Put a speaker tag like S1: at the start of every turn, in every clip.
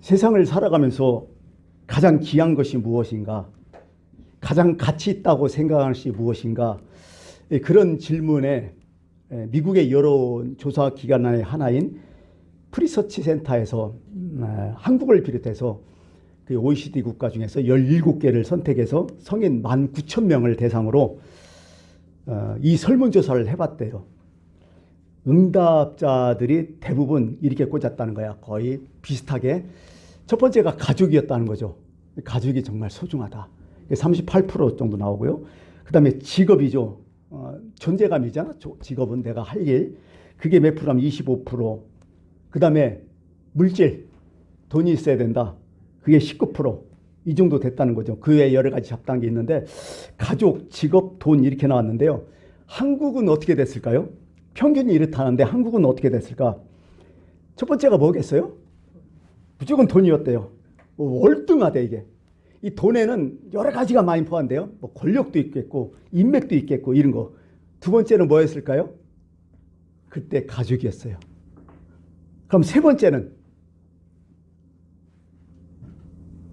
S1: 세상을 살아가면서 가장 귀한 것이 무엇인가? 가장 가치 있다고 생각하는 것이 무엇인가? 그런 질문에 미국의 여론조사 기관의 하나인 프리서치 센터에서 한국을 비롯해서 그 OECD 국가 중에서 17개를 선택해서 성인 19,000명을 대상으로 이 설문조사를 해봤대요. 응답자들이 대부분 이렇게 꽂았다는 거야. 거의 비슷하게. 첫 번째가 가족이었다는 거죠. 가족이 정말 소중하다. 38% 정도 나오고요. 그 다음에 직업이죠. 존재감이잖아. 직업은 내가 할 일. 그게 몇 프로면 25%. 그 다음에 물질. 돈이 있어야 된다. 그게 19%. 이 정도 됐다는 거죠. 그 외에 여러 가지 잡다한 게 있는데 가족, 직업, 돈 이렇게 나왔는데요. 한국은 어떻게 됐을까요? 평균이 이렇다는데 한국은 어떻게 됐을까? 첫 번째가 뭐겠어요? 무조건 돈이었대요. 월등하대 이게. 이 돈에는 여러 가지가 많이 포함돼요. 뭐 권력도 있겠고 인맥도 있겠고 이런 거. 두 번째는 뭐였을까요? 그때 가족이었어요. 그럼 세 번째는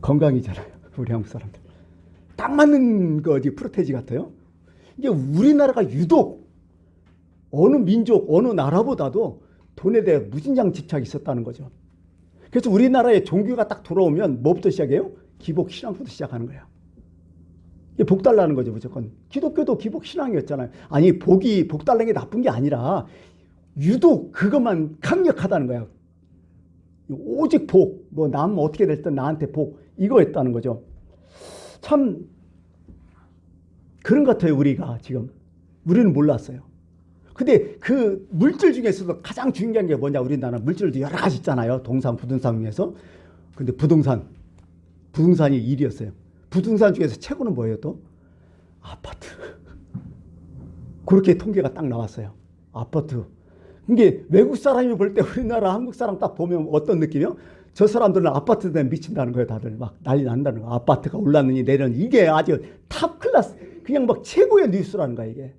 S1: 건강이잖아요. 우리 한국 사람들. 딱 맞는 거 어디 프로테지 같아요. 이게 우리나라가 유독 어느 민족, 어느 나라보다도 돈에 대해 무진장 집착이 있었다는 거죠. 그래서 우리나라의 종교가 딱 돌아오면 뭐부터 시작해요? 기복 신앙부터 시작하는 거예요. 이게 복 달라는 거죠, 무조건. 기독교도 기복 신앙이었잖아요. 아니, 복 달라는 게 나쁜 게 아니라 유독 그것만 강력하다는 거예요. 오직 복, 뭐 남 어떻게 됐든 나한테 복, 이거였다는 거죠. 참 그런 것 같아요. 우리가 지금. 우리는 몰랐어요. 근데 그 물질 중에서도 가장 중요한 게 뭐냐? 우리나라 물질도 여러 가지 있잖아요. 동산, 부동산 중에서. 근데 부동산이 1위였어요. 부동산 중에서 최고는 뭐예요 또? 아파트. 그렇게 통계가 딱 나왔어요. 아파트. 이게 외국 사람이 볼 때 우리나라 한국 사람 딱 보면 어떤 느낌이요? 저 사람들은 아파트 때문에 미친다는 거예요. 다들 막 난리 난다는 거예요. 아파트가 올랐느니 내렸느니 이게 아주 탑 클래스 그냥 막 최고의 뉴스라는 거야 이게.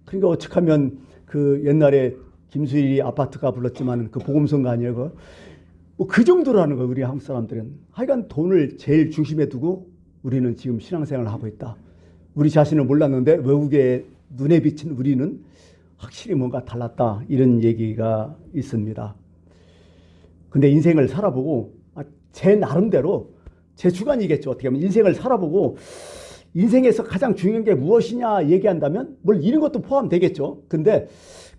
S1: 그러니까 어떻게 하면 그 옛날에 김수일이 아파트가 불렀지만 그 보금성가 아니에요. 뭐 그 정도라는 거예요. 우리 한국 사람들은. 하여간 돈을 제일 중심에 두고 우리는 지금 신앙생활을 하고 있다. 우리 자신을 몰랐는데 외국의 눈에 비친 우리는 확실히 뭔가 달랐다. 이런 얘기가 있습니다. 근데 인생을 살아보고 제 나름대로 제 주관이겠죠. 어떻게 하면 인생을 살아보고 인생에서 가장 중요한 게 무엇이냐 얘기한다면 뭘 이런 것도 포함되겠죠. 근데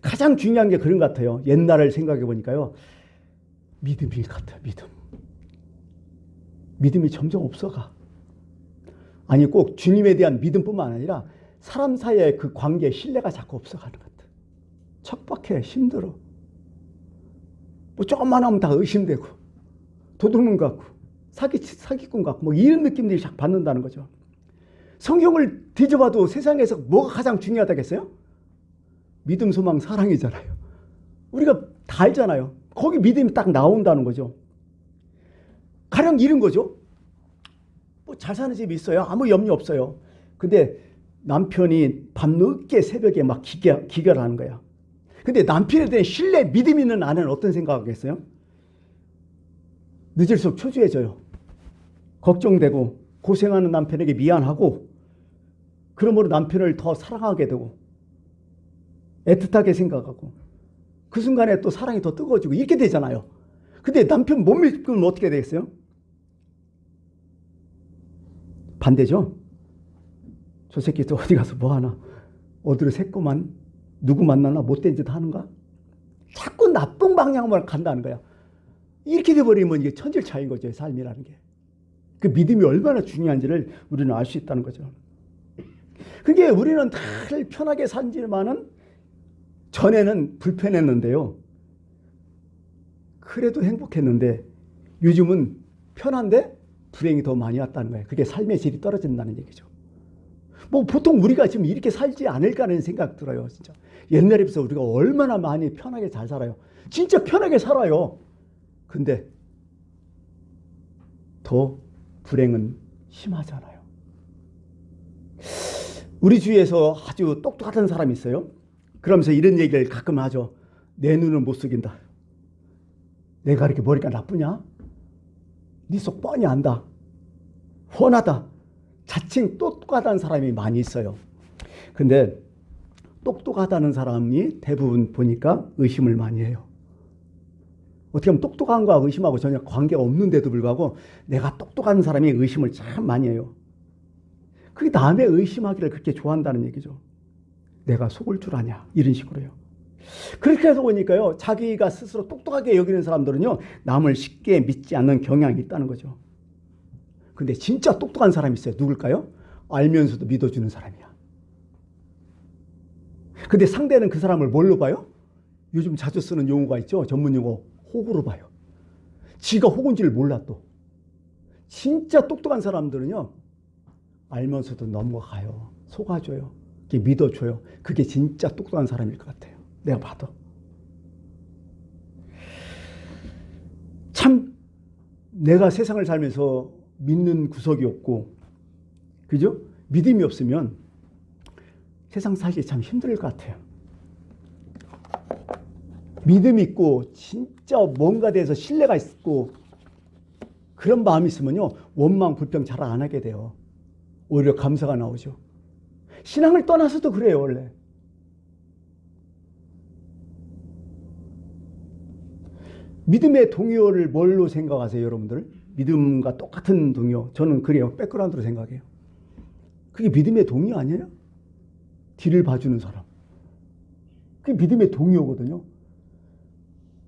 S1: 가장 중요한 게 그런 것 같아요. 옛날을 생각해 보니까요. 믿음일 것 같아요. 믿음이 점점 없어가. 아니 꼭 주님에 대한 믿음뿐만 아니라 사람 사이의 그 관계, 신뢰가 자꾸 없어가는 것 같아요. 척박해, 힘들어. 뭐 조금만 하면 다 의심되고 도둑놈 같고 사기꾼 같고 뭐 이런 느낌들이 자꾸 받는다는 거죠. 성경을 뒤져봐도 세상에서 뭐가 가장 중요하다겠어요? 믿음, 소망, 사랑이잖아요. 우리가 다 알잖아요. 거기 믿음이 딱 나온다는 거죠. 가령 이런 거죠. 뭐 잘 사는 집이 있어요. 아무 염려 없어요. 근데 남편이 밤늦게 새벽에 막 기결하는 거야. 근데 남편에 대한 신뢰, 믿음 있는 아내는 어떤 생각하겠어요? 늦을수록 초조해져요. 걱정되고 고생하는 남편에게 미안하고 그러므로 남편을 더 사랑하게 되고 애틋하게 생각하고 그 순간에 또 사랑이 더 뜨거워지고 이렇게 되잖아요. 근데 남편 못 믿으면 어떻게 되겠어요? 반대죠. 저 새끼 또 어디 가서 뭐하나 어디로 새꼬만 누구 만나나 못된 짓 하는가? 자꾸 나쁜 방향으로 간다는 거야. 이렇게 돼버리면 이게 천질차이인 거죠. 삶이라는 게. 그 믿음이 얼마나 중요한지를 우리는 알 수 있다는 거죠. 그게 우리는 늘 편하게 산지만은 전에는 불편했는데요. 그래도 행복했는데 요즘은 편한데 불행이 더 많이 왔다는 거예요. 그게 삶의 질이 떨어진다는 얘기죠. 뭐 보통 우리가 지금 이렇게 살지 않을까 하는 생각 들어요. 진짜. 옛날에 비해서 우리가 얼마나 많이 편하게 잘 살아요. 진짜 편하게 살아요. 근데 더 불행은 심하잖아요. 우리 주위에서 아주 똑똑한 사람이 있어요. 그러면서 이런 얘기를 가끔 하죠. 내 눈은 못 속인다. 내가 이렇게 머리가 나쁘냐? 네 속 뻔히 안다. 훤하다. 자칭 똑똑하다는 사람이 많이 있어요. 근데 똑똑하다는 사람이 대부분 보니까 의심을 많이 해요. 어떻게 보면 똑똑한 거하고 의심하고 전혀 관계가 없는데도 불구하고 내가 똑똑한 사람이 의심을 참 많이 해요. 그게 남의 의심하기를 그렇게 좋아한다는 얘기죠. 내가 속을 줄 아냐 이런 식으로요. 그렇게 해서 보니까요, 자기가 스스로 똑똑하게 여기는 사람들은요, 남을 쉽게 믿지 않는 경향이 있다는 거죠. 근데 진짜 똑똑한 사람이 있어요. 누굴까요? 알면서도 믿어주는 사람이야. 근데 상대는 그 사람을 뭘로 봐요? 요즘 자주 쓰는 용어가 있죠. 전문 용어. 호구로 봐요. 지가 호구인 줄 몰라 또. 진짜 똑똑한 사람들은요, 알면서도 넘어가요. 속아줘요. 믿어줘요. 그게 진짜 똑똑한 사람일 것 같아요. 내가 봐도. 참 내가 세상을 살면서 믿는 구석이 없고, 그죠? 믿음이 없으면 세상 살기 참 힘들 것 같아요. 믿음이 있고 진짜 뭔가 대해서 신뢰가 있고 그런 마음이 있으면요, 원망 불평 잘 안 하게 돼요. 오히려 감사가 나오죠. 신앙을 떠나서도 그래요. 원래 믿음의 동요를 뭘로 생각하세요, 여러분들? 믿음과 똑같은 동요. 저는 그래요. 백그라운드로 생각해요. 그게 믿음의 동요 아니에요? 뒤를 봐주는 사람. 그게 믿음의 동요거든요.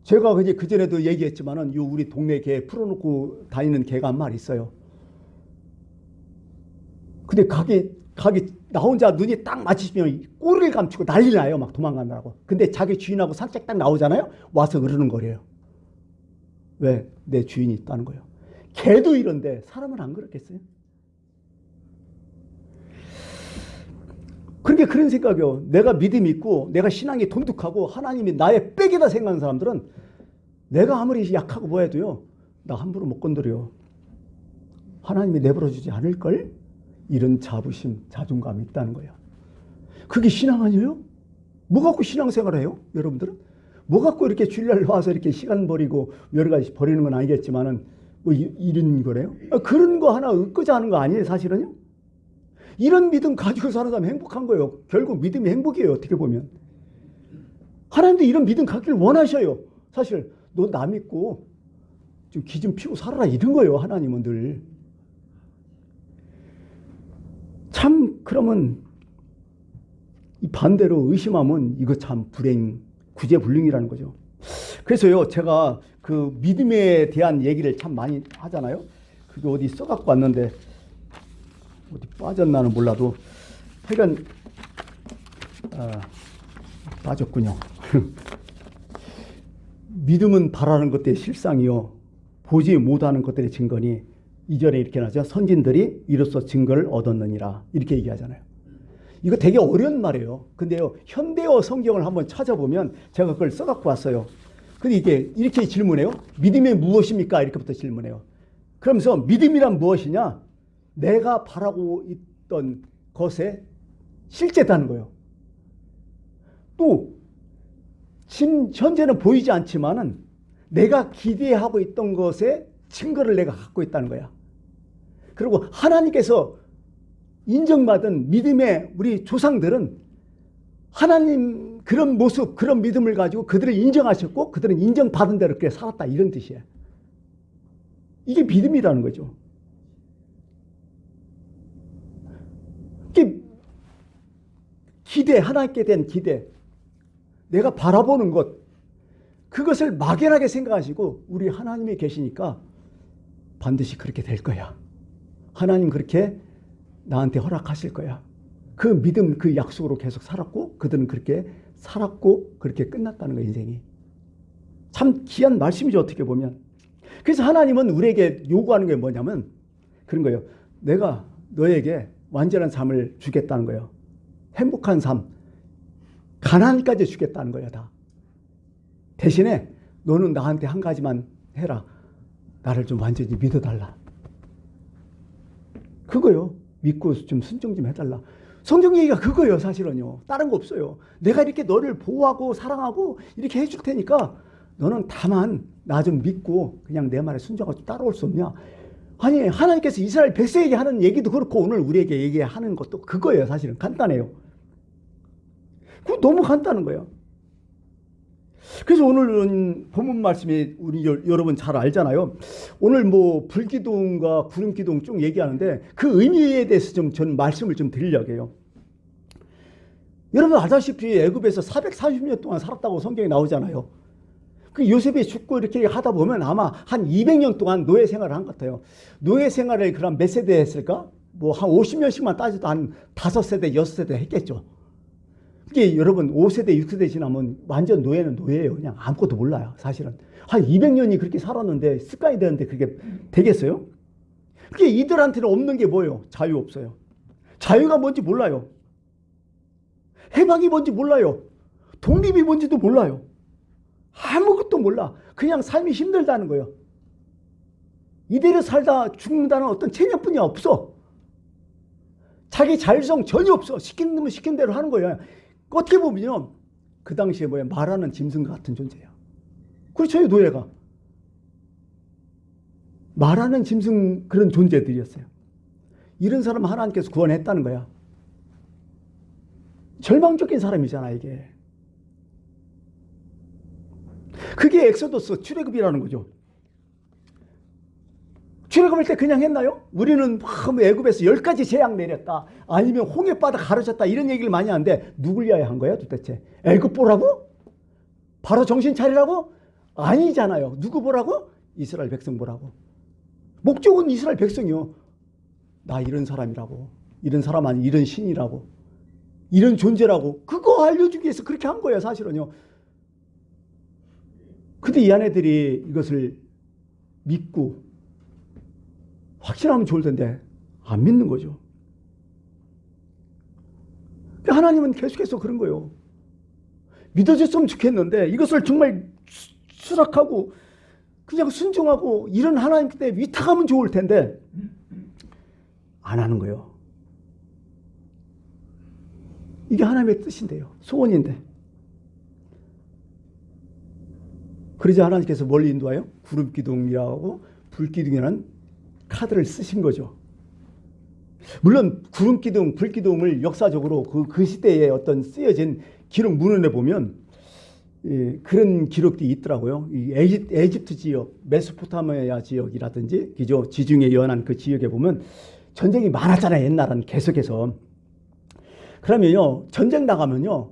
S1: 제가 이제 그전에도 얘기했지만은 요 우리 동네 개 풀어놓고 다니는 개가 한 마리 있어요. 근데 가게 나 혼자 눈이 딱 마주치면 꼬리를 감추고 난리 나요. 막 도망간다고. 근데 자기 주인하고 산책 딱 나오잖아요. 와서 으르는 거래요. 왜? 내 주인이 있다는 거예요. 개도 이런데 사람은 안 그렇겠어요? 그러니까 그런 생각이요. 내가 믿음이 있고 내가 신앙이 돈독하고 하나님이 나의 백이다 생각하는 사람들은 내가 아무리 약하고 뭐해도요, 나 함부로 못 건드려. 하나님이 내버려 주지 않을걸? 이런 자부심, 자존감이 있다는 거예요. 그게 신앙 아니에요? 뭐 갖고 신앙생활을 해요? 여러분들은? 뭐 갖고 이렇게 주일날 와서 이렇게 시간 버리고 여러 가지 버리는 건 아니겠지만은 뭐 이런 거래요? 그런 거 하나 얻고자 하는 거 아니에요, 사실은요? 이런 믿음 가지고 사는 사람 행복한 거예요. 결국 믿음이 행복이에요, 어떻게 보면. 하나님도 이런 믿음 갖기를 원하셔요. 사실 너 나 믿고 좀 기 좀 피고 살아라 이런 거예요, 하나님은 늘. 참 그러면 이 반대로 의심하면 이거 참 불행, 구제불능이라는 거죠. 그래서요, 제가 그 믿음에 대한 얘기를 참 많이 하잖아요. 그게 어디 써갖고 왔는데 어디 빠졌나는 몰라도 하여간 빠졌군요. 믿음은 바라는 것들의 실상이요, 보지 못하는 것들의 증거니 이전에 이렇게 나죠. 선진들이 이로써 증거를 얻었느니라 이렇게 얘기하잖아요. 이거 되게 어려운 말이에요. 근데요, 현대어 성경을 한번 찾아보면 제가 그걸 써갖고 왔어요. 근데 이게 이렇게 질문해요. 믿음이 무엇입니까? 이렇게부터 질문해요. 그러면서 믿음이란 무엇이냐? 내가 바라고 있던 것에 실제다는 거예요. 또 지금 현재는 보이지 않지만은 내가 기대하고 있던 것에 증거를 내가 갖고 있다는 거야. 그리고 하나님께서 인정받은 믿음의 우리 조상들은 하나님 그런 모습, 그런 믿음을 가지고 그들을 인정하셨고 그들은 인정받은 대로 그렇게 살았다, 이런 뜻이에요. 이게 믿음이라는 거죠. 이게 기대, 하나님께 대한 기대, 내가 바라보는 것, 그것을 막연하게 생각하시고 우리 하나님이 계시니까 반드시 그렇게 될 거야. 하나님 그렇게 나한테 허락하실 거야. 그 믿음, 그 약속으로 계속 살았고 그들은 그렇게 살았고 그렇게 끝났다는 거예요, 인생이. 참 귀한 말씀이죠, 어떻게 보면. 그래서 하나님은 우리에게 요구하는 게 뭐냐면 그런 거예요. 내가 너에게 완전한 삶을 주겠다는 거예요. 행복한 삶, 가난까지 주겠다는 거예요, 다. 대신에 너는 나한테 한 가지만 해라. 나를 좀 완전히 믿어달라. 그거요. 믿고 좀 순종 좀 해달라. 성경 얘기가 그거예요, 사실은요. 다른 거 없어요. 내가 이렇게 너를 보호하고 사랑하고 이렇게 해줄 테니까 너는 다만 나 좀 믿고 그냥 내 말에 순종하고 따라올 수 없냐? 아니, 하나님께서 이스라엘 백성에게 하는 얘기도 그렇고 오늘 우리에게 얘기하는 것도 그거예요. 사실은 간단해요. 그거 너무 간단한 거예요. 그래서 오늘은 본문 말씀이 우리 여러분 잘 알잖아요. 오늘 뭐 불기둥과 구름기둥 쭉 얘기하는데 그 의미에 대해서 좀 저는 말씀을 좀 드리려고 해요. 여러분 알다시피 애굽에서 440년 동안 살았다고 성경에 나오잖아요. 그 요셉이 죽고 이렇게 하다 보면 아마 한 200년 동안 노예 생활을 한 것 같아요. 노예 생활을 그럼 몇 세대 했을까? 뭐 한 50년씩만 따져도 한 5세대, 6세대 했겠죠. 그게 여러분 5세대, 6세대 지나면 완전 노예는 노예예요. 그냥 아무것도 몰라요. 사실은. 한 200년이 그렇게 살았는데 습관이 되는데 그게 되겠어요? 그게 이들한테는 없는 게 뭐예요? 자유 없어요. 자유가 뭔지 몰라요. 해방이 뭔지 몰라요. 독립이 뭔지도 몰라요. 아무것도 몰라. 그냥 삶이 힘들다는 거예요. 이대로 살다 죽는다는 어떤 체념뿐이 없어. 자기 자율성 전혀 없어. 시키는 놈은 시킨 대로 하는 거예요. 어떻게 보면 그 당시에 뭐야 말하는 짐승 같은 존재야. 그렇죠, 노예가. 말하는 짐승 그런 존재들이었어요. 이런 사람 하나님께서 구원했다는 거야. 절망적인 사람이잖아 이게. 그게 엑소더스 출애굽이라는 거죠. 출애굽할 때 그냥 했나요? 우리는 막 애굽에서 10가지 재앙 내렸다. 아니면 홍해바다 가르쳤다. 이런 얘기를 많이 하는데 누굴 위하여 한 거예요 도대체? 애굽 보라고? 바로 정신 차리라고? 아니잖아요. 누구 보라고? 이스라엘 백성 보라고. 목적은 이스라엘 백성이요. 나 이런 사람이라고. 이런 사람 아니 이런 신이라고. 이런 존재라고. 그거 알려주기 위해서 그렇게 한 거예요 사실은요. 근데 이 아내들이 이것을 믿고 확신하면 좋을 텐데 안 믿는 거죠. 하나님은 계속해서 그런 거예요. 믿어줬으면 좋겠는데 이것을 정말 수락하고 그냥 순종하고 이런 하나님 때 위탁하면 좋을 텐데 안 하는 거예요. 이게 하나님의 뜻인데요. 소원인데. 그러자 하나님께서 뭘 인도하여? 구름기둥이라고 불기둥이라는 카드를 쓰신 거죠. 물론 구름기둥, 불기둥을 역사적으로 그 시대에 어떤 쓰여진 기록 문헌에 보면 그런 기록들이 있더라고요. 이 에집트 지역, 메소포타미아 지역이라든지 그죠? 지중해 연안 그 지역에 보면 전쟁이 많았잖아요. 옛날은 계속해서. 그러면요 전쟁 나가면요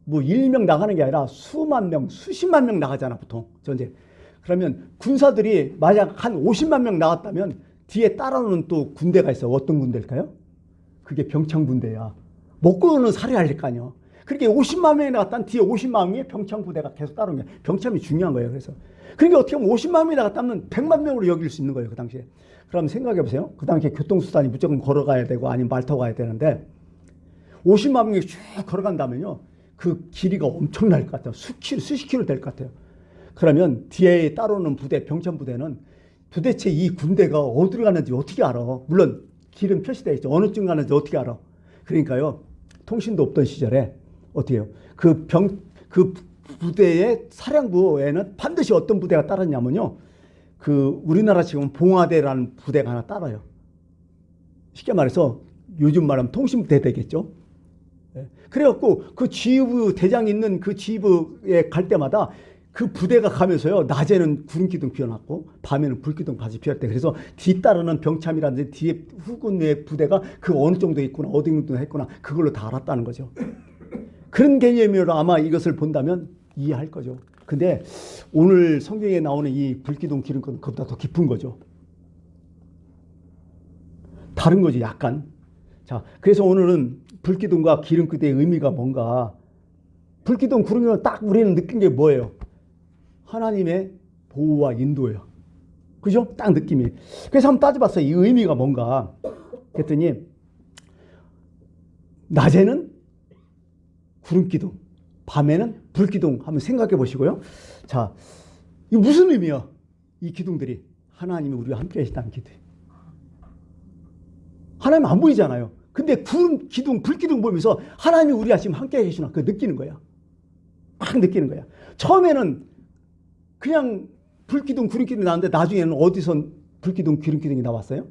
S1: 뭐 1, 2명 나가는 게 아니라 수만 명, 수십만 명 나가잖아 보통 전쟁. 그러면 군사들이 만약 한 50만 명 나갔다면 뒤에 따라오는 또 군대가 있어. 어떤 군대일까요? 그게 병창군대야. 먹고는 살아야 할 거 아니야. 그렇게 50만 명이 나갔다면 뒤에 50만 명의 병창부대가 계속 따라오는 거야. 병참이 중요한 거예요. 그래서 그러니까 어떻게 보면 50만 명이 나갔다면 100만 명으로 여길 수 있는 거예요. 그 당시에. 그럼 생각해 보세요. 그 당시에 교통수단이 무조건 걸어가야 되고 아니면 말 타고 가야 되는데 50만 명이 쭉 걸어간다면요. 그 길이가 엄청날 것 같아요. 수십 킬로 될 것 같아요. 그러면 뒤에 따라오는 부대, 병참부대는 도대체 이 군대가 어디로 가는지 어떻게 알아? 물론 길은 표시되어 있죠. 어느 쯤 가는지 어떻게 알아? 그러니까요. 통신도 없던 시절에 어떻게 해요? 그 부대의 사령부에는 반드시 어떤 부대가 따랐냐면요. 그 우리나라 지금 봉화대라는 부대가 하나 따라요. 쉽게 말해서 요즘 말하면 통신부대 되겠죠. 그래갖고 그 지휘부 대장이 있는 그 지휘부에 갈 때마다 그 부대가 가면서요. 낮에는 구름기둥 피워놨고 밤에는 불기둥 바지 피웠대. 그래서 뒤따르는 병참이라든지 뒤에 후군의 부대가 그 어느 정도 있구나 어디 정도 했구나 그걸로 다 알았다는 거죠. 그런 개념으로 아마 이것을 본다면 이해할 거죠. 근데 오늘 성경에 나오는 이 불기둥 기름끈은 그보다 더 깊은 거죠. 다른 거죠 약간. 자, 그래서 오늘은 불기둥과 기름끈의 의미가 뭔가. 불기둥 구름이면 딱 우리는 느낀 게 뭐예요? 하나님의 보호와 인도예요. 그죠? 딱 느낌이. 그래서 한번 따져봤어요. 이 의미가 뭔가. 그랬더니 낮에는 구름기둥, 밤에는 불기둥 한번 생각해 보시고요. 자, 이 무슨 의미야? 이 기둥들이 하나님이 우리와 함께 하시다는 기둥. 하나님 안 보이잖아요. 근데 구름 기둥, 불기둥 보면서 하나님이 우리와 지금 함께 계시나 그 느끼는 거야. 막 느끼는 거야. 처음에는 그냥 불기둥, 구름기둥이 나왔는데 나중에는 어디서 불기둥, 구름기둥이 나왔어요?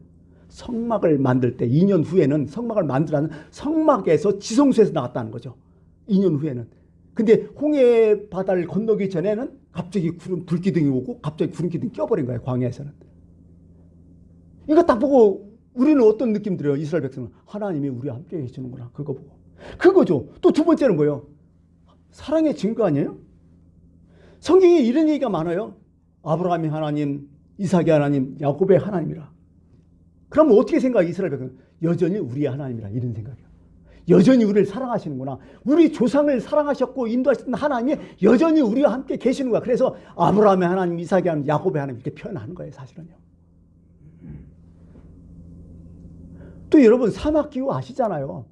S1: 성막을 만들 때 2년 후에는 성막을 만들라는 성막에서 지성소에서 나왔다는 거죠. 2년 후에는. 근데 홍해 바다를 건너기 전에는 갑자기 불기둥이 오고 갑자기 구름기둥이 껴버린 거예요. 광야에서는. 이거 딱 보고 우리는 어떤 느낌 들어요? 이스라엘 백성은 하나님이 우리와 함께 계시는구나. 그거 보고. 그거죠. 또 두 번째는 뭐예요? 사랑의 증거 아니에요? 성경에 이런 얘기가 많아요. 아브라함의 하나님, 이삭의 하나님, 야곱의 하나님이라. 그러면 어떻게 생각해? 이스라엘 백성은 여전히 우리의 하나님이라 이런 생각이에요. 여전히 우리를 사랑하시는구나. 우리 조상을 사랑하셨고 인도하셨던 하나님이 여전히 우리와 함께 계시는 거야. 그래서 아브라함의 하나님, 이삭의 하나님, 야곱의 하나님 이렇게 표현하는 거예요. 사실은요. 또 여러분 사막 기후 아시잖아요.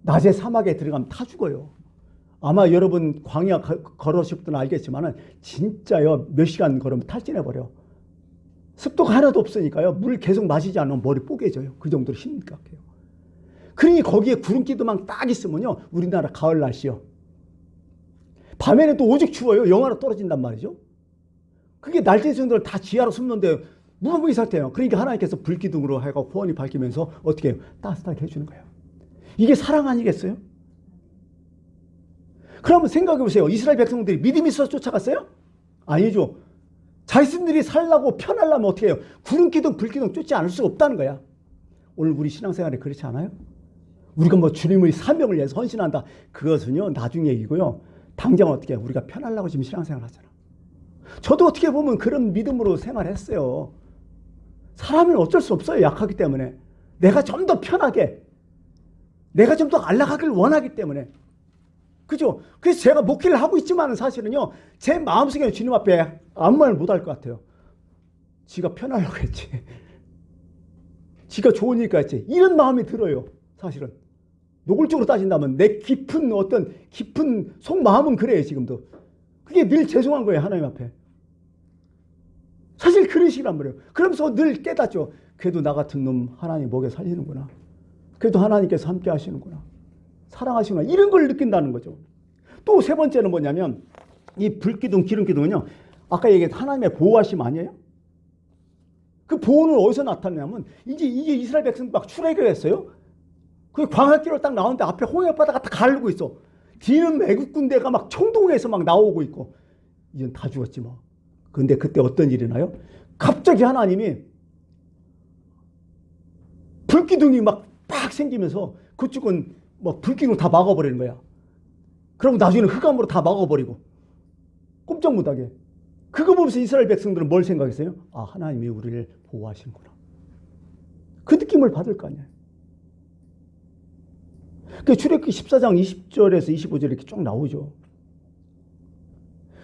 S1: 낮에 사막에 들어가면 타 죽어요. 아마 여러분 광야 걸으실 분은 알겠지만 진짜요 몇 시간 걸으면 탈진해버려. 습도가 하나도 없으니까요. 물 계속 마시지 않으면 머리 뽀개져요. 그 정도로 심각해요. 그러니 거기에 구름기둥만 딱 있으면요. 우리나라 가을 날씨요. 밤에는 또 오죽 추워요. 영하로 떨어진단 말이죠. 그게 날개성들 다 지하로 숨는데 무방비 상태예요. 그러니까 하나님께서 불기둥으로 해가 후원이 밝히면서 어떻게 해요? 따뜻하게 해주는 거예요. 이게 사랑 아니겠어요? 그러면 생각해 보세요. 이스라엘 백성들이 믿음이 있어서 쫓아갔어요? 아니죠. 자신들이 살라고 편하려면 어떻게 해요? 구름기둥, 불기둥 쫓지 않을 수가 없다는 거야. 오늘 우리 신앙생활에 그렇지 않아요? 우리가 뭐 주님의 사명을 위해서 헌신한다. 그것은요 나중 얘기고요. 당장 어떻게 해요? 우리가 편하려고 지금 신앙생활 하잖아. 저도 어떻게 보면 그런 믿음으로 생활했어요. 사람은 어쩔 수 없어요. 약하기 때문에. 내가 좀 더 편하게, 내가 좀 더 안락하길 원하기 때문에. 그죠? 그래서 제가 목회를 하고 있지만 사실은요, 제 마음속에는 주님 앞에 아무 말 못할 것 같아요. 지가 편하려고 했지. 지가 좋으니까 했지. 이런 마음이 들어요. 사실은. 노골적으로 따진다면 내 깊은 속마음은 그래요. 지금도. 그게 늘 죄송한 거예요. 하나님 앞에. 사실 그런 식이란 말이에요. 그러면서 늘 깨닫죠. 그래도 나 같은 놈 하나님 목에 살리는구나. 그래도 하나님께서 함께 하시는구나. 사랑하시는구나. 이런 걸 느낀다는 거죠. 또 세 번째는 뭐냐면 이 불기둥, 기름기둥은요. 아까 얘기했던 하나님의 보호하심 아니에요? 그 보호는 어디서 나타나냐면 이제 이게 이스라엘 백성 막 출애굽을 했어요. 그 광야길로 딱 나오는데 앞에 홍해 바다가 다 가르고 있어. 뒤는 애국 군대가 막 총동해서 막 나오고 있고. 이젠 다 죽었지 뭐. 근데 그때 어떤 일이 나요? 갑자기 하나님이 불기둥이 막 팍 생기면서 그쪽은 뭐 불기둥 다 막아버리는 거야. 그러고 나중에는 흑암으로 다 막아버리고. 꼼짝 못하게. 그거 보면서 이스라엘 백성들은 뭘 생각했어요? 아, 하나님이 우리를 보호하시는구나. 그 느낌을 받을 거 아니에요. 그 출애굽기 14장 20절에서 25절 이렇게 쭉 나오죠.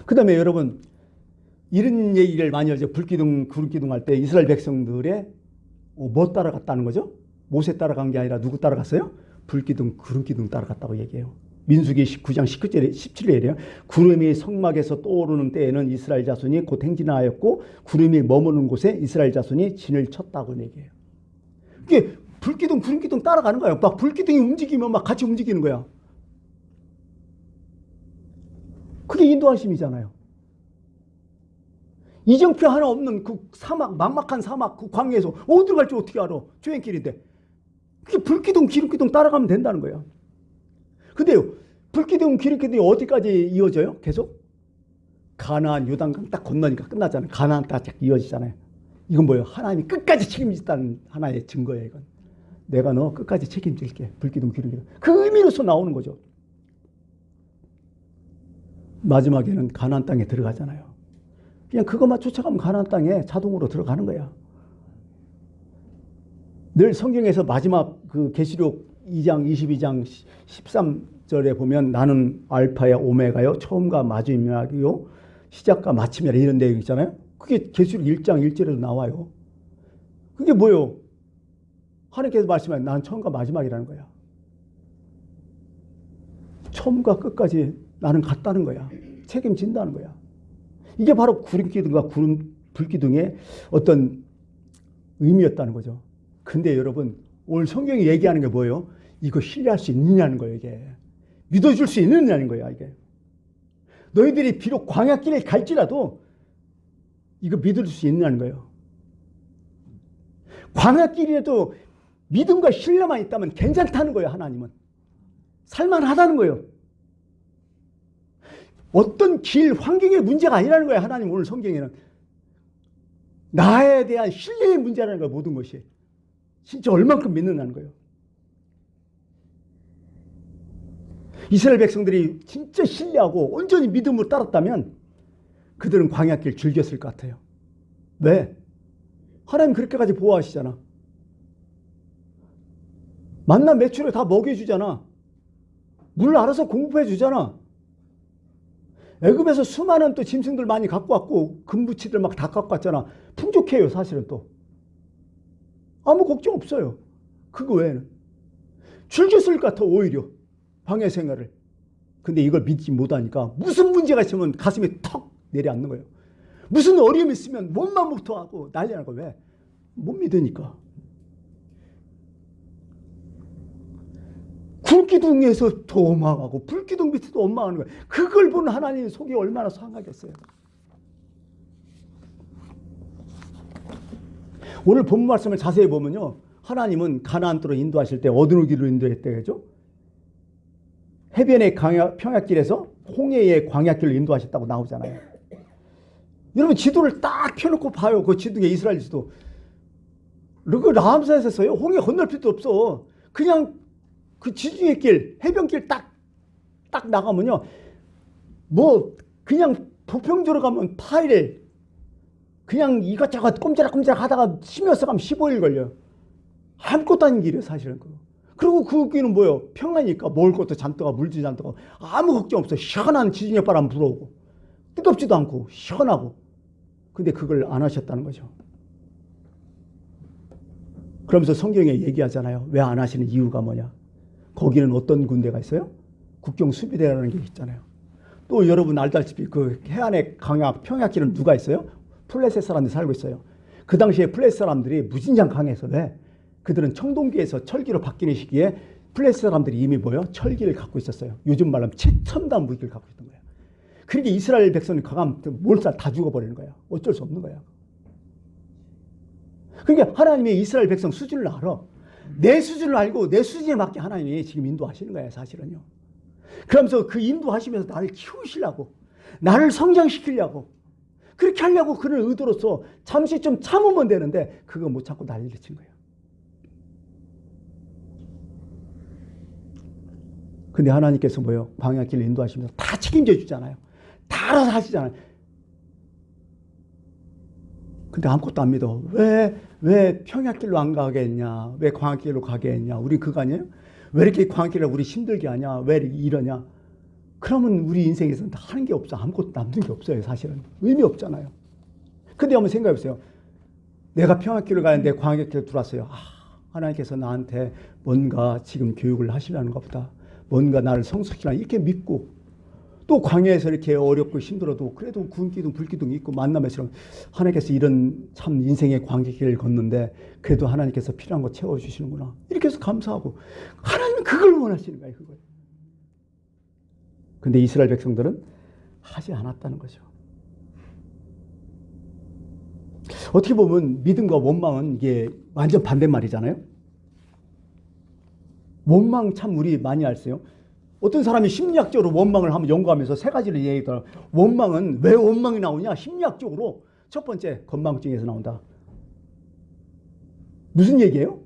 S1: 그 다음에 여러분 이런 얘기를 많이 하죠. 불기둥, 구름기둥 할 때 이스라엘 백성들의 뭐 따라갔다는 거죠? 모세 따라간 게 아니라 누구 따라갔어요? 불기둥, 구름기둥 따라갔다고 얘기해요. 민수기 19장 17절이에요. 구름이 성막에서 떠오르는 때에는 이스라엘 자손이 곧 행진하였고 구름이 머무는 곳에 이스라엘 자손이 진을 쳤다고 얘기해요. 이게 불기둥, 구름기둥 따라가는 거예요. 막 불기둥이 움직이면 막 같이 움직이는 거야. 그게 인도하심이잖아요. 이정표 하나 없는 그 사막, 막막한 사막, 그 광야에서 어디로 갈지 어떻게 알아? 주행길인데. 그게 불기둥, 기름기둥 따라가면 된다는 거예요. 근데요, 불기둥, 기름기둥이 어디까지 이어져요? 계속? 가나안, 요단강 딱 건너니까 끝나잖아요. 가나안 딱 이어지잖아요. 이건 뭐예요? 하나님이 끝까지 책임진다는 하나의 증거예요, 이건. 내가 너 끝까지 책임질게. 불기둥, 기름기둥. 그 의미로서 나오는 거죠. 마지막에는 가나안 땅에 들어가잖아요. 그냥 그것만 쫓아가면 가나안 땅에 자동으로 들어가는 거야. 늘 성경에서 마지막 그 계시록 2장 22장 13절에 보면 나는 알파야 오메가요 처음과 마지막이요 시작과 마침이라 이런 내용 있잖아요. 그게 계시록 1장 1절에도 나와요. 그게 뭐예요? 하나님께서 말씀하신 나는 처음과 마지막이라는 거야. 처음과 끝까지 나는 같다는 거야. 책임진다는 거야. 이게 바로 구름기둥과 불기둥의 어떤 의미였다는 거죠. 근데 여러분 오늘 성경이 얘기하는 게 뭐예요? 이거 신뢰할 수 있느냐는 거예요. 이게 믿어줄 수 있느냐는 거야. 이게 너희들이 비록 광야길을 갈지라도 이거 믿을 수 있냐는 거예요. 광야길에도 믿음과 신뢰만 있다면 괜찮다는 거예요. 하나님은 살만하다는 거예요. 어떤 길, 환경의 문제가 아니라는 거예요. 하나님 오늘 성경에는 나에 대한 신뢰의 문제라는 거예요. 모든 것이 진짜 얼만큼 믿는다는 거예요. 이스라엘 백성들이 진짜 신뢰하고 온전히 믿음으로 따랐다면 그들은 광야길 즐겼을 것 같아요. 왜? 하나님 그렇게까지 보호하시잖아. 만나 매출에 다 먹여주잖아. 물 알아서 공급해 주잖아. 애굽에서 수많은 또 짐승들 많이 갖고 왔고 금부치들 막 다 갖고 왔잖아. 풍족해요. 사실은 또 아무 걱정 없어요. 그거 외에는 즐겼을 것 같아. 오히려 광야 생활을. 근데 이걸 믿지 못하니까 무슨 문제가 있으면 가슴에 턱 내려앉는 거예요. 무슨 어려움이 있으면 원망부터 하고 난리 나고. 왜? 못 믿으니까. 굴기둥에서 더 원망하고 불기둥 밑에도 원망하는 거예요. 그걸 보는 하나님 속이 얼마나 상하겠어요. 오늘 본문 말씀을 자세히 보면요, 하나님은 가나안 땅으로 인도하실 때 어느 길로 인도했대죠? 해변의 평야길에서 홍해의 광야길로 인도하셨다고 나오잖아요. 여러분 지도를 딱 펴놓고 봐요. 그 지도에 이스라엘 지도. 그 라암사에서요 홍해 건널 필요도 없어. 그냥 그 지중해 길, 해변길 딱 나가면요, 뭐 그냥 부평도로 가면 8일, 그냥 이것저것 꼼지락꼼지락 하다가 심해서 가면 15일 걸려요. 아무것도 아닌 길이에요 사실은. 그리고 그 길은 뭐예요? 평야니까 먹을 것도 잔뜩 하고 물도 잔뜩 하고 아무 걱정 없어. 시원한 지중해 바람 불어오고 뜨겁지도 않고 시원하고. 근데 그걸 안 하셨다는 거죠. 그러면서 성경에 얘기하잖아요. 왜 안 하시는 이유가 뭐냐. 거기는 어떤 군대가 있어요? 국경수비대라는 게 있잖아요. 또 여러분 알다시피 그 해안의 평야길은 누가 있어요? 플레셋 사람들이 살고 있어요. 그 당시에 플레셋 사람들이 무진장 강해서. 왜? 그들은 청동기에서 철기로 바뀌는 시기에 플레셋 사람들이 이미 뭐요? 철기를 갖고 있었어요. 요즘 말로 하면 최첨단 무기를 갖고 있던 거예요. 그러니까 이스라엘 백성이 강하면 몰살 다 죽어버리는 거예요. 어쩔 수 없는 거예요. 그러니까 하나님이 이스라엘 백성 수준을 알아. 내 수준을 알고 내 수준에 맞게 하나님이 지금 인도하시는 거예요. 사실은요. 그러면서 그 인도하시면서 나를 키우시려고, 나를 성장시키려고, 그렇게 하려고 그런 의도로서 잠시 좀 참으면 되는데 그거 못 참고 난리를 친 거예요. 근데 하나님께서 뭐예요? 광야길을 인도하시면서 다 책임져 주잖아요. 다 알아서 하시잖아요. 근데 아무것도 안 믿어. 왜 평야길로 안 가겠냐? 왜 광야길로 가게 했냐? 우리 그거 아니에요? 왜 이렇게 광야길을 우리 힘들게 하냐? 왜 이러냐? 그러면 우리 인생에서는 하는 게 없어. 아무것도 남는 게 없어요. 사실은. 의미 없잖아요. 근데 한번 생각해 보세요. 내가 평야길을 가는데 광야길에 들어왔어요. 하나님께서 나한테 뭔가 지금 교육을 하시려는가 보다. 뭔가 나를 성숙시키려 이렇게 믿고, 또 광야에서 이렇게 어렵고 힘들어도 그래도 군기둥 불기둥 있고 만남에서 하나님께서 이런 참 인생의 광야길을 걷는데 그래도 하나님께서 필요한 거 채워주시는구나. 이렇게 해서 감사하고, 하나님은 그걸 원하시는 거예요. 그걸. 근데 이스라엘 백성들은 하지 않았다는 거죠. 어떻게 보면 믿음과 원망은 이게 완전 반대말이잖아요. 원망 참 우리 많이 알어요. 어떤 사람이 심리학적으로 원망을 하면 연구하면서 세 가지를 얘기하더라고요. 원망은 왜 원망이 나오냐? 심리학적으로 첫 번째, 건망증에서 나온다. 무슨 얘기예요?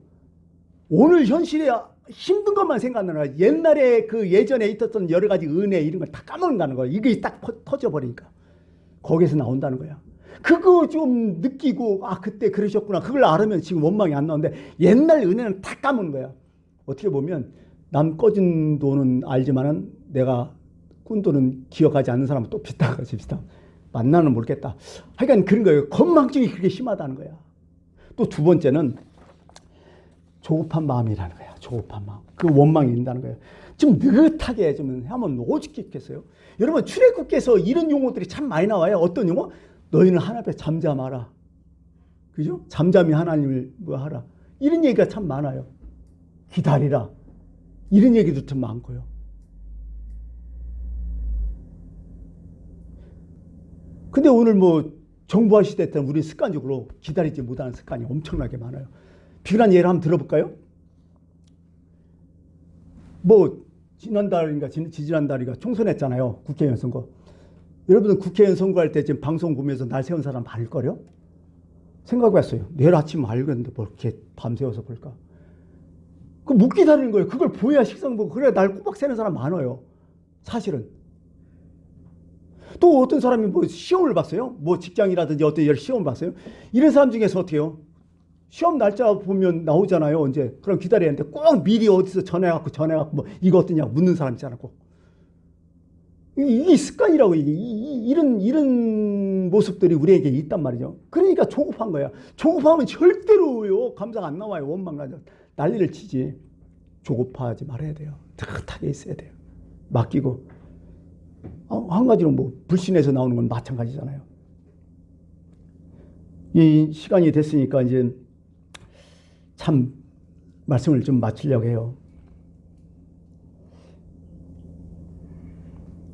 S1: 오늘 현실에 힘든 것만 생각나는, 옛날에 그 예전에 있었던 여러 가지 은혜 이런 걸 다 까먹는다는 거예요. 이게 딱 터져버리니까. 거기에서 나온다는 거야. 그거 좀 느끼고 그때 그러셨구나. 그걸 알으면 지금 원망이 안 나오는데 옛날 은혜는 다 까먹는 거야. 어떻게 보면 남 꺼진 돈은 알지만은 내가 꾼 돈은 기억하지 않는 사람은 또 비슷한 거지. 만나는 모르겠다. 하여간 그런 거예요. 건망증이 그렇게 심하다는 거야. 또 두 번째는 조급한 마음이라는 거야. 조급한 마음. 그 원망이 있다는 거예요. 좀 느긋하게 좀 하면 오죽 있겠어요. 여러분 출애굽기에서 이런 용어들이 참 많이 나와요. 어떤 용어? 너희는 하나님 앞에 잠잠하라. 그죠? 잠잠히 하나님을 뭐 하라. 이런 얘기가 참 많아요. 기다리라. 이런 얘기도 참 많고요. 근데 오늘 뭐 정부화 시대 때는 우리 습관적으로 기다리지 못하는 습관이 엄청나게 많아요. 비근한 예를 한번 들어볼까요? 뭐 지난달인가 지지난달인가 총선했잖아요. 국회의원 선거. 여러분들 국회의원 선거할 때 지금 방송 보면서 날 세운 사람 많을걸요? 생각해봤어요. 내일 아침 알겠는데 뭐 이렇게 밤새워서 볼까? 그 못 기다리는 거예요. 그걸 보여야 식성 보고 그래야 날 꼬박 새는 사람 많아요. 사실은. 또 어떤 사람이 뭐 시험을 봤어요. 뭐 직장이라든지 어떤 시험을 봤어요. 이런 사람 중에서 어떻게 해요? 시험 날짜 보면 나오잖아요. 언제. 그럼 기다려야 하는데 꼭 미리 어디서 전해갖고 뭐 이거 어떠냐 묻는 사람 있잖아. 꼭. 이게 습관이라고 이런 모습들이 우리에게 있단 말이죠. 그러니까 조급한 거야. 조급하면 절대로요. 감사가 안 나와요. 원망 나죠. 난리를 치지. 조급하지 말아야 돼요. 탁하게 있어야 돼요. 맡기고. 한 가지로 뭐 불신에서 나오는 건 마찬가지잖아요. 이 시간이 됐으니까 이제 참 말씀을 좀 마치려고 해요.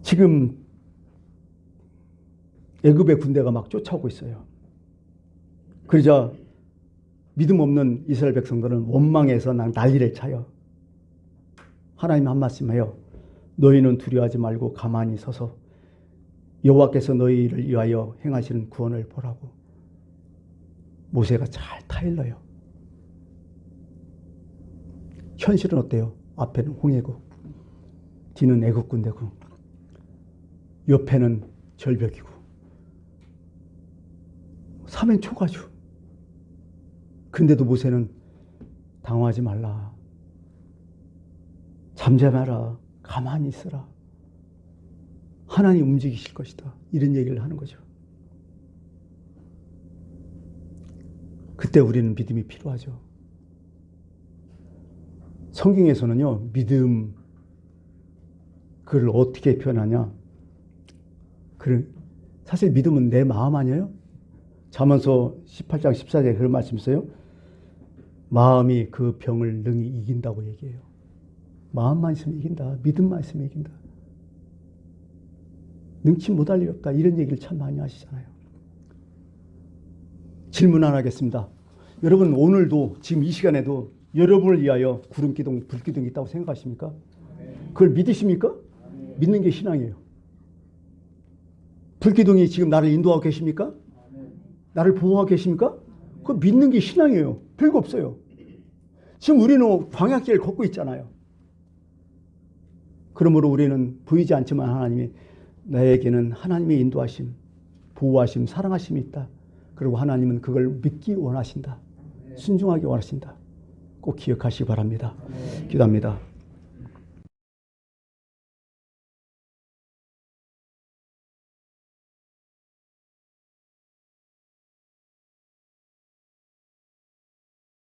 S1: 지금 애굽의 군대가 막 쫓아오고 있어요. 그러자 믿음 없는 이스라엘 백성들은 원망해서 난리를 차요. 하나님 한 말씀해요. 너희는 두려워하지 말고 가만히 서서 여호와께서 너희를 위하여 행하시는 구원을 보라고. 모세가 잘 타일러요. 현실은 어때요? 앞에는 홍해고 뒤는 애굽 군대고 옆에는 절벽이고 사면 초가죠. 근데도 모세는 당황하지 말라. 잠잠하라. 가만히 있어라. 하나님 움직이실 것이다. 이런 얘기를 하는 거죠. 그때 우리는 믿음이 필요하죠. 성경에서는요, 믿음, 그걸 어떻게 표현하냐? 사실 믿음은 내 마음 아니에요? 잠언서 18장 14절에 그런 말씀 있어요. 마음이 그 병을 능히 이긴다고 얘기해요. 마음만 있으면 이긴다. 믿음만 있으면 이긴다. 능치 못할 일 없다. 이런 얘기를 참 많이 하시잖아요. 질문 하나 하겠습니다. 여러분 오늘도 지금 이 시간에도 여러분을 위하여 구름기둥, 불기둥이 있다고 생각하십니까? 그걸 믿으십니까? 믿는 게 신앙이에요. 불기둥이 지금 나를 인도하고 계십니까? 나를 보호하고 계십니까? 그거 믿는 게 신앙이에요. 별거 없어요. 지금 우리는 광야길을 걷고 있잖아요. 그러므로 우리는 보이지 않지만 하나님이 나에게는 하나님의 인도하심, 보호하심, 사랑하심이 있다. 그리고 하나님은 그걸 믿기 원하신다. 순종하기 원하신다. 꼭 기억하시기 바랍니다. 기도합니다.